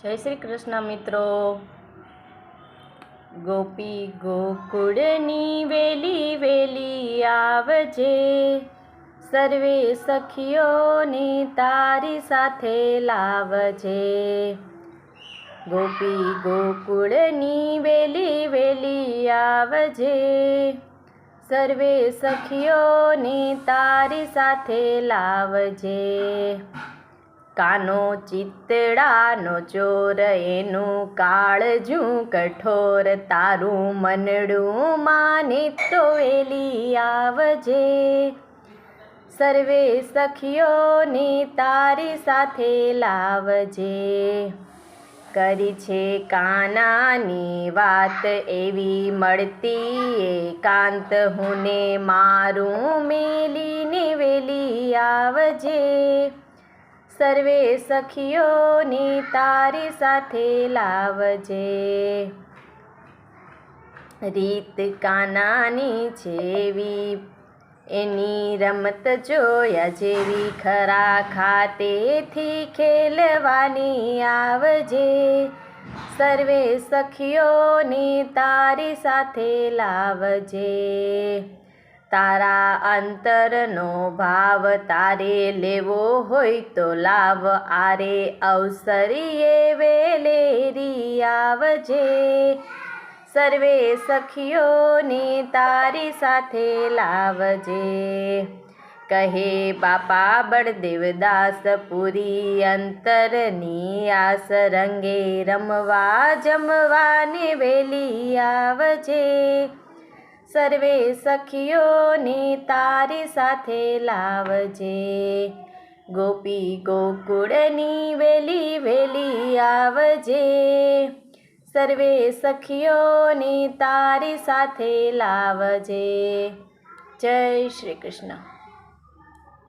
જય શ્રી કૃષ્ણ મિત્રો। ગોપી ગોકુળની વેલી વેલી આવજે, સર્વે સખીઓને તારી સાથે લાવજે। ગોપી ગોકુળની વેલી વેલી આવજે, સર્વે સખીઓને તારી સાથે લાવજે। કાનો ચિતડાનો ચોર એનું કાળજું કઠોર, તારું મનડું માને તો વેલી આવજે। સર્વે સખીઓને તારી સાથે લાવજે। કરી છે કાનાની વાત એવી મળતી એકાંત, હું ને મારું મેલીને વેલી આવજે। સર્વે સખીઓને તારી સાથે લાવજે। રીત કાનાની જેવી એની રમત જોયા જેવી, ખરા ખાતેથી ખેલવાની આવજે। સર્વે સખીઓને તારી સાથે લાવજે। તારા અંતરનો ભાવ તારે લેવો હોય તો લાવ, આરે અવસરીએ વેલેરી આવજે। સર્વે સખીઓને તારી સાથે લાવજે। કહે બાપા બળદેવદાસ પૂરી અંતરની આસ, રંગે રમવા જમવાને વેલી આવજે। સર્વે સખીઓને તારી સાથે લાવજે। ગોપી ગોકુળની વેલી વેલી આવજે, સર્વે સખીઓને તારી સાથે લાવજે। જય શ્રી કૃષ્ણ।